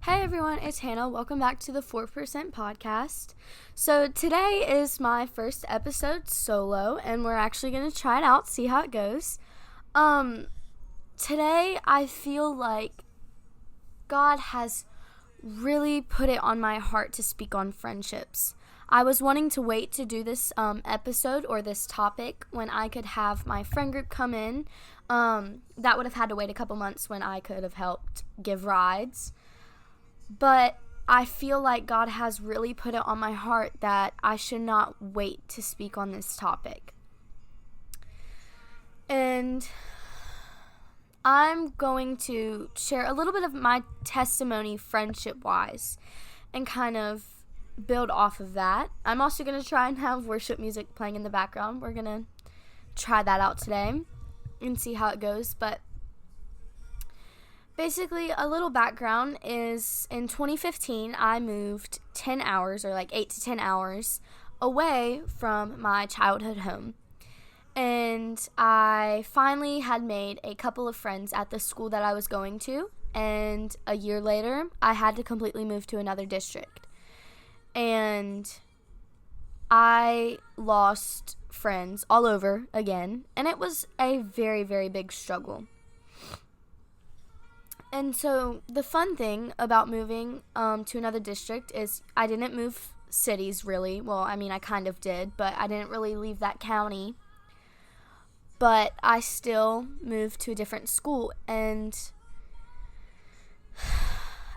Hey everyone, it's Hannah. Welcome back to the 4% podcast. So today is my first episode solo, and we're actually going to try it out, see how it goes. Today I feel like God has really put it on my heart to speak on friendships. I was wanting to wait to do this episode or this topic when I could have my friend group come in. That would have had to wait a couple months when I could have helped give rides. But I feel like God has really put it on my heart that I should not wait to speak on this topic. And I'm going to share a little bit of my testimony friendship-wise and kind of build off of that. I'm also going to try and have worship music playing in the background. We're going to try that out today and see how it goes. But basically, a little background is in 2015, I moved 10 hours, or like 8 to 10 hours, away from my childhood home. And I finally had made a couple of friends at the school that I was going to. And a year later, I had to completely move to another district. And I lost friends all over again. And it was a very, very big struggle. And so the fun thing about moving to another district is I didn't move cities really. Well, I mean, I kind of did, but I didn't really leave that county. But I still moved to a different school. And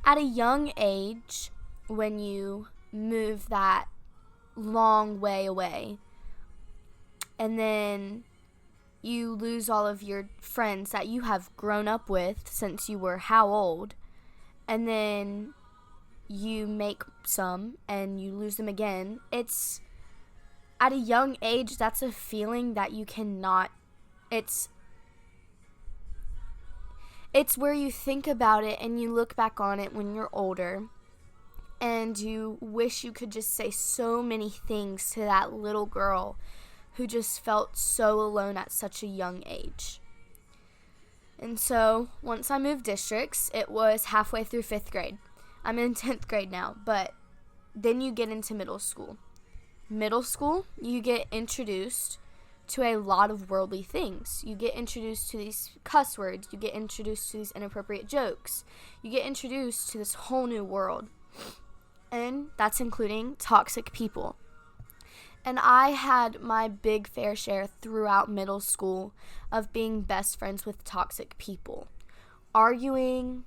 at a young age, when you move that long way away, and then you lose all of your friends that you have grown up with since you were how old, and then you make some and you lose them again. It's at a young age, that's a feeling that you cannot, it's where you think about it and you look back on it when you're older and you wish you could just say so many things to that little girl who just felt so alone at such a young age. And so, once I moved districts, it was halfway through 5th grade. I'm in 10th grade now, but then you get into middle school. Middle school, you get introduced to a lot of worldly things. You get introduced to these cuss words. You get introduced to these inappropriate jokes. You get introduced to this whole new world. And that's including toxic people. And I had my big fair share throughout middle school of being best friends with toxic people. Arguing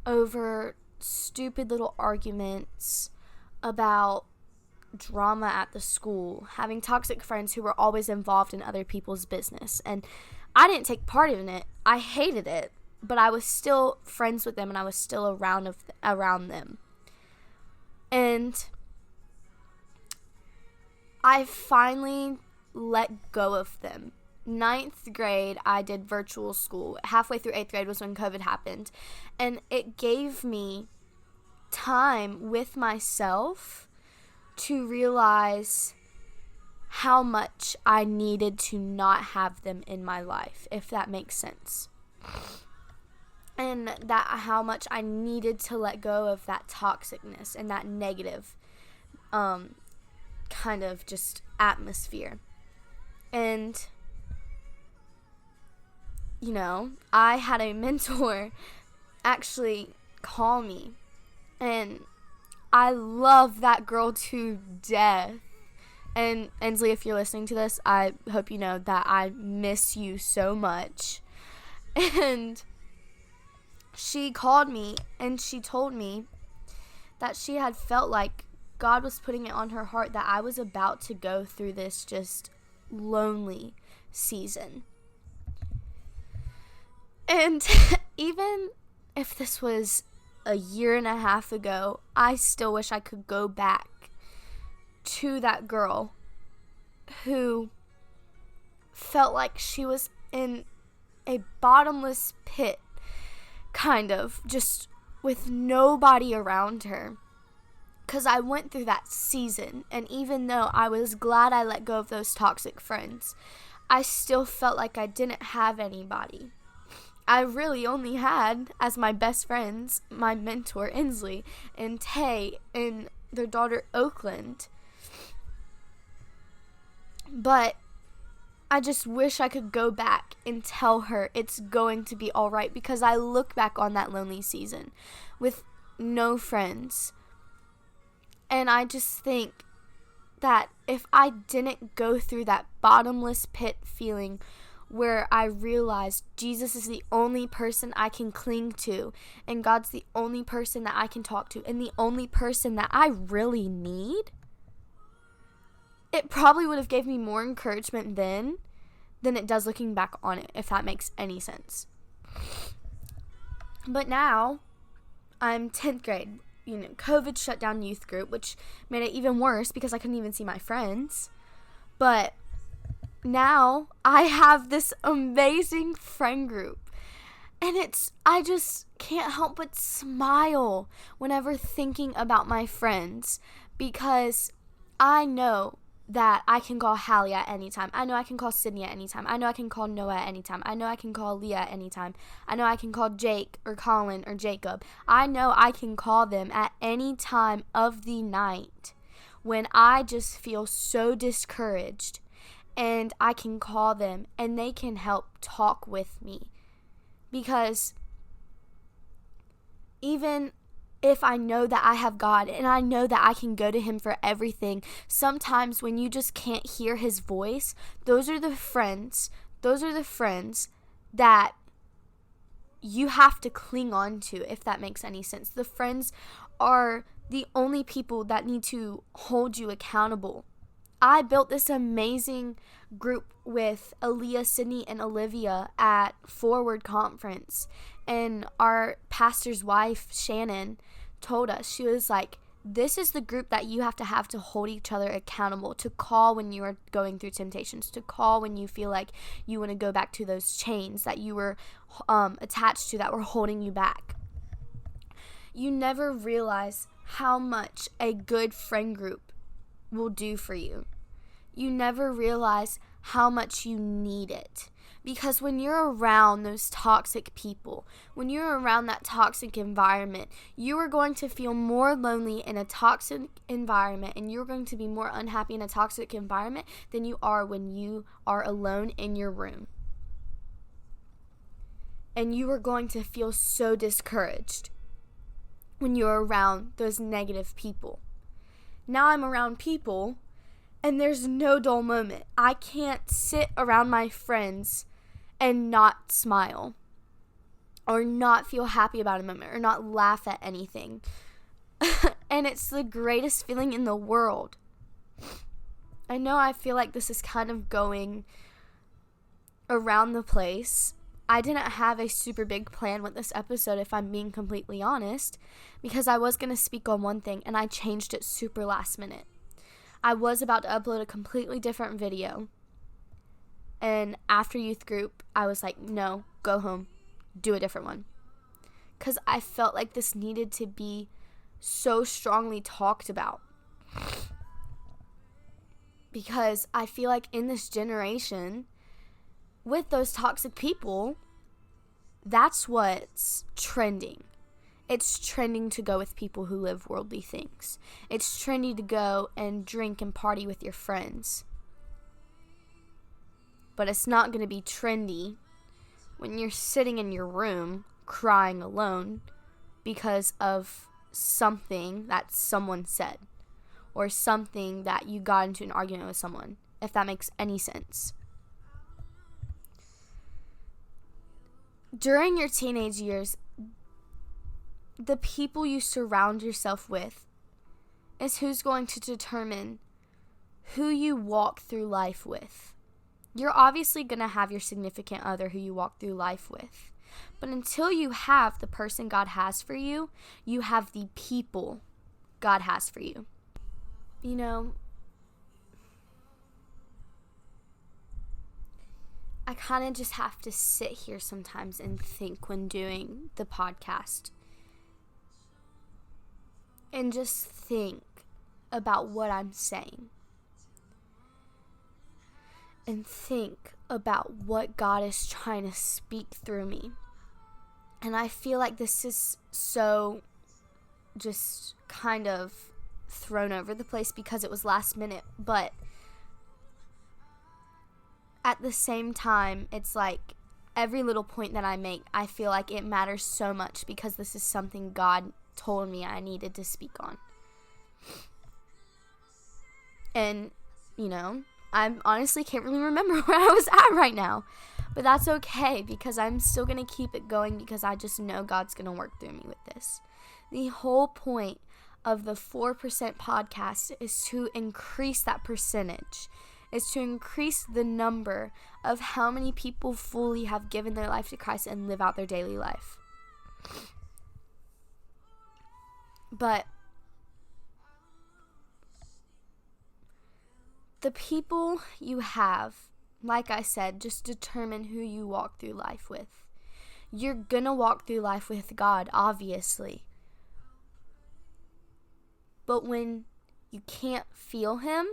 over stupid little arguments about drama at the school. Having toxic friends who were always involved in other people's business. And I didn't take part in it. I hated it. But I was still friends with them and I was still around them. And I finally let go of them. 9th grade, I did virtual school. Halfway through 8th grade was when COVID happened. And it gave me time with myself to realize how much I needed to not have them in my life, if that makes sense. And that how much I needed to let go of that toxicness and that negative kind of just atmosphere. And I had a mentor actually call me, and I love that girl to death. And Ensley, if you're listening to this, I hope you know that I miss you so much. And she called me and she told me that she had felt like God was putting it on her heart that I was about to go through this just lonely season. And even if this was a year and a half ago, I still wish I could go back to that girl who felt like she was in a bottomless pit, kind of, just with nobody around her. Because I went through that season, and even though I was glad I let go of those toxic friends, I still felt like I didn't have anybody. I really only had as my best friends my mentor Inslee and Tay and their daughter Oakland. But I just wish I could go back and tell her it's going to be all right, because I look back on that lonely season with no friends. And I just think that if I didn't go through that bottomless pit feeling where I realized Jesus is the only person I can cling to, and God's the only person that I can talk to, and the only person that I really need, it probably would have gave me more encouragement then than it does looking back on it, if that makes any sense. But now, I'm 10th grade. COVID shut down youth group, which made it even worse because I couldn't even see my friends. But now, I have this amazing friend group. And I just can't help but smile whenever thinking about my friends, because I know that I can call Hallie at any time. I know I can call Sydney at any time. I know I can call Noah at any time. I know I can call Leah at any time. I know I can call Jake or Colin or Jacob. I know I can call them at any time of the night when I just feel so discouraged, and I can call them and they can help talk with me. Because even if I know that I have God and I know that I can go to Him for everything, sometimes when you just can't hear His voice, those are the friends that you have to cling on to, if that makes any sense. The friends are the only people that need to hold you accountable. I built this amazing group with Aaliyah, Sydney, and Olivia at Forward Conference. And our pastor's wife, Shannon, told us, she was like, this is the group that you have to hold each other accountable, to call when you are going through temptations, to call when you feel like you want to go back to those chains that you were attached to that were holding you back. You never realize how much a good friend group will do for you. You never realize how much you need it. Because when you're around those toxic people, when you're around that toxic environment, you are going to feel more lonely in a toxic environment, and you're going to be more unhappy in a toxic environment than you are when you are alone in your room. And you are going to feel so discouraged when you're around those negative people. Now I'm around people, and there's no dull moment. I can't sit around my friends and not smile, or not feel happy about a moment, or not laugh at anything. And it's the greatest feeling in the world. I know I feel like this is kind of going around the place. I didn't have a super big plan with this episode, if I'm being completely honest, because I was going to speak on one thing and I changed it super last minute. I was about to upload a completely different video, and after youth group, I was like, no, go home, do a different one. Because I felt like this needed to be so strongly talked about. Because I feel like in this generation, with those toxic people, that's what's trending. It's trending to go with people who live worldly things. It's trendy to go and drink and party with your friends. But it's not going to be trendy when you're sitting in your room crying alone because of something that someone said, or something that you got into an argument with someone, if that makes any sense. During your teenage years, the people you surround yourself with is who's going to determine who you walk through life with. You're obviously going to have your significant other who you walk through life with. But until you have the person God has for you, you have the people God has for you. You know, I kind of just have to sit here sometimes and think when doing the podcast. And just think about what I'm saying. And think about what God is trying to speak through me. And I feel like this is so just kind of thrown over the place because it was last minute. But at the same time, it's like every little point that I make, I feel like it matters so much because this is something God told me I needed to speak on. And, I honestly can't really remember where I was at right now. But that's okay because I'm still going to keep it going because I just know God's going to work through me with this. The whole point of the 4% podcast is to increase that percentage. Is to increase the number of how many people fully have given their life to Christ and live out their daily life. But the people you have, like I said, just determine who you walk through life with. You're gonna walk through life with God, obviously. But when you can't feel Him,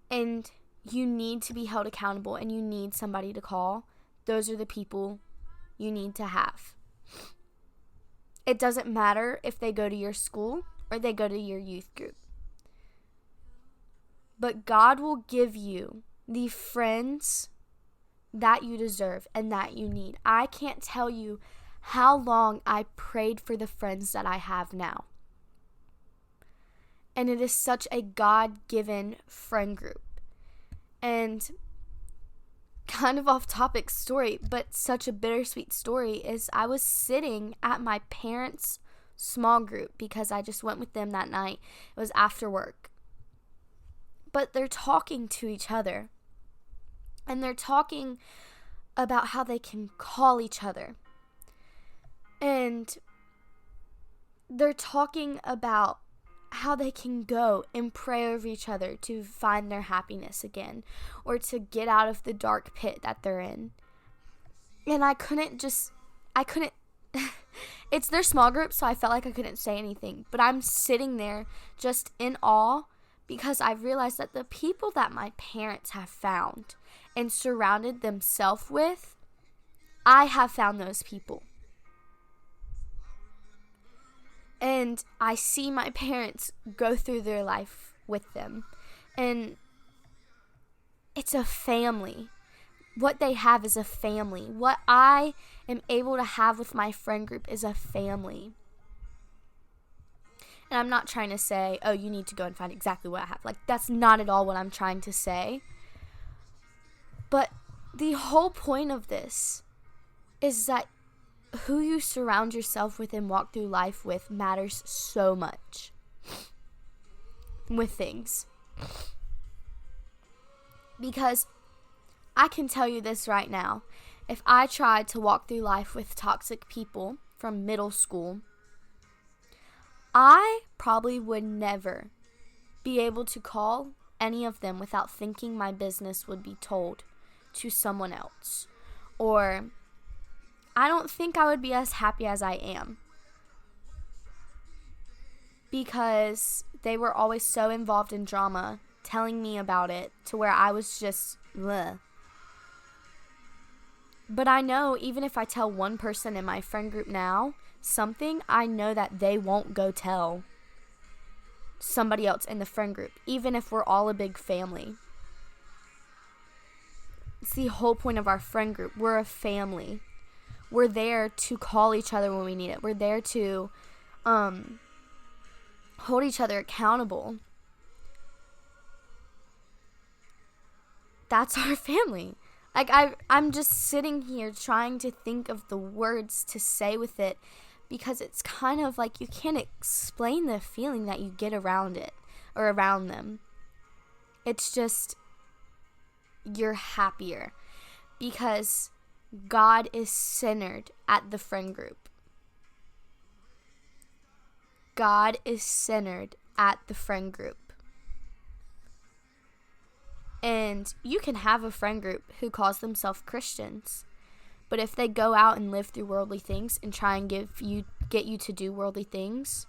and you need to be held accountable and you need somebody to call, those are the people you need to have. It doesn't matter if they go to your school or they go to your youth group. But God will give you the friends that you deserve and that you need. I can't tell you how long I prayed for the friends that I have now. And it is such a God-given friend group. And kind of off-topic story, but such a bittersweet story, is I was sitting at my parents' small group because I just went with them that night. It was after work. But they're talking to each other. And they're talking about how they can call each other. And they're talking about how they can go and pray over each other to find their happiness again or to get out of the dark pit that they're in. And I couldn't it's their small group, so I felt like I couldn't say anything, but I'm sitting there just in awe because I realized that the people that my parents have found and surrounded themselves with, I have found those people. And I see my parents go through their life with them. And it's a family. What they have is a family. What I am able to have with my friend group is a family. And I'm not trying to say, oh, you need to go and find exactly what I have. Like, that's not at all what I'm trying to say. But the whole point of this is that who you surround yourself with and walk through life with matters so much with things. Because I can tell you this right now. If I tried to walk through life with toxic people from middle school, I probably would never be able to call any of them without thinking my business would be told to someone else. Or I don't think I would be as happy as I am because they were always so involved in drama, telling me about it to where I was just, bleh. But I know even if I tell one person in my friend group now something, I know that they won't go tell somebody else in the friend group, even if we're all a big family. It's the whole point of our friend group. We're a family. We're there to call each other when we need it. We're there to hold each other accountable. That's our family. Like, I'm just sitting here trying to think of the words to say with it because it's kind of like you can't explain the feeling that you get around it or around them. It's just, you're happier because God is centered at the friend group. God is centered at the friend group. And you can have a friend group who calls themselves Christians, but if they go out and live through worldly things and try and get you to do worldly things,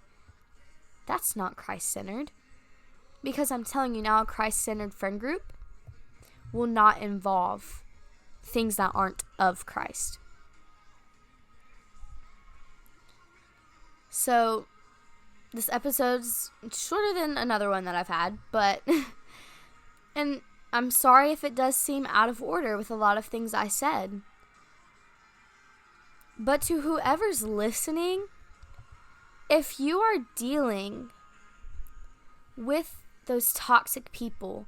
that's not Christ-centered. Because I'm telling you now, a Christ-centered friend group will not involve things that aren't of Christ. So this episode's shorter than another one that I've had, but and I'm sorry if it does seem out of order with a lot of things I said. But to whoever's listening, if you are dealing with those toxic people,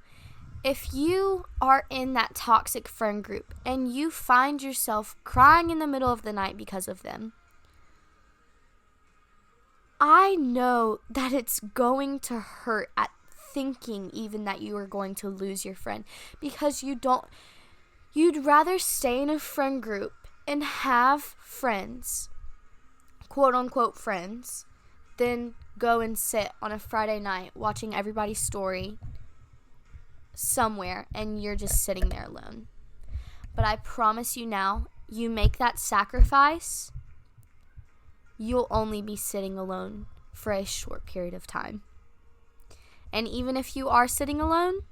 if you are in that toxic friend group and you find yourself crying in the middle of the night because of them, I know that it's going to hurt at thinking even that you are going to lose your friend, because you'd rather stay in a friend group and have friends, quote unquote friends, than go and sit on a Friday night watching everybody's story somewhere and you're just sitting there alone. But I promise you now, you make that sacrifice, you'll only be sitting alone for a short period of time. And even if you are sitting alone,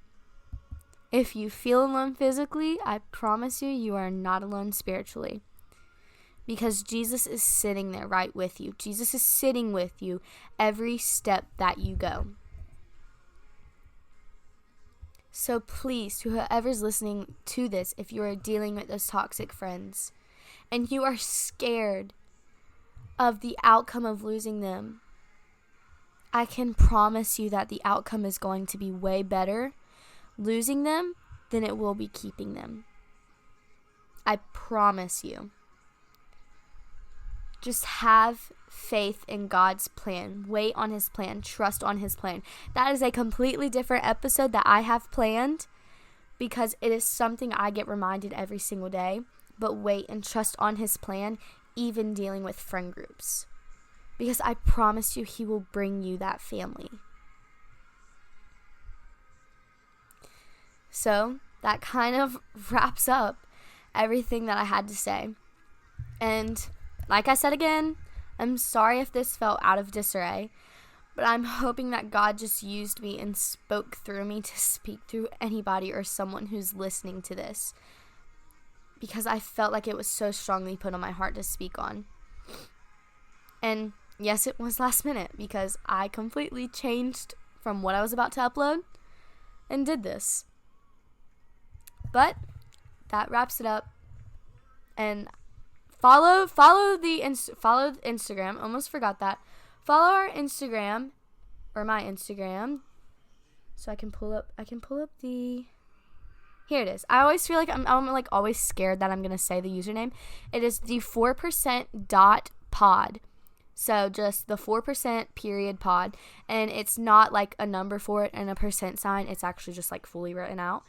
if you feel alone physically, I promise you, you are not alone spiritually. Because Jesus is sitting there right with you. Jesus is sitting with you every step that you go. So please, to whoever's listening to this, if you are dealing with those toxic friends and you are scared of the outcome of losing them, I can promise you that the outcome is going to be way better losing them than it will be keeping them. I promise you. Just have faith in God's plan. Wait on His plan. Trust on His plan. That is a completely different episode that I have planned, because it is something I get reminded every single day. But wait and trust on His plan, even dealing with friend groups. Because I promise you, He will bring you that family. So that kind of wraps up everything that I had to say. And like I said again, I'm sorry if this felt out of disarray, but I'm hoping that God just used me and spoke through me to speak through anybody or someone who's listening to this, because I felt like it was so strongly put on my heart to speak on. And yes, it was last minute, because I completely changed from what I was about to upload and did this. But that wraps it up. And Follow Instagram. Almost forgot that. Follow our Instagram, or my Instagram. So I can pull up the. Here it is. I always feel like I'm like always scared that I'm gonna say the username. It is the 4%.pod. So just the 4% pod, and it's not like a number for it and a percent sign. It's actually just like fully written out.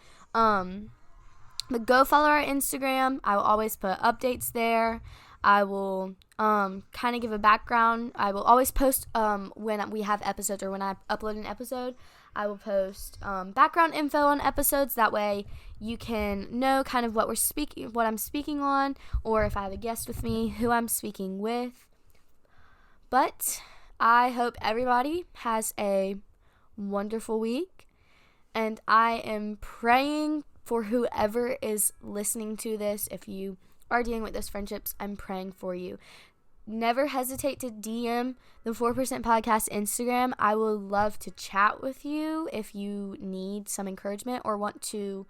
But go follow our Instagram. I will always put updates there. I will kind of give a background. I will always post when we have episodes, or when I upload an episode, I will post background info on episodes. That way you can know kind of what I'm speaking on, or if I have a guest with me, who I'm speaking with. But I hope everybody has a wonderful week, and I am praying for whoever is listening to this. If you are dealing with those friendships, I'm praying for you. Never hesitate to DM the 4% Podcast Instagram. I would love to chat with you if you need some encouragement or want to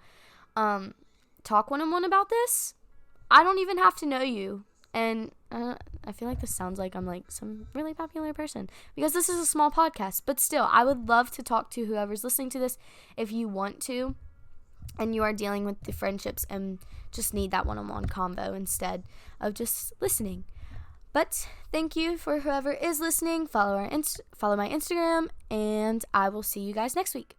talk one-on-one about this. I don't even have to know you. And I feel like this sounds like I'm like some really popular person, because this is a small podcast. But still, I would love to talk to whoever's listening to this if you want to, and you are dealing with the friendships and just need that one-on-one convo instead of just listening. But thank you for whoever is listening. Follow my Instagram, and I will see you guys next week.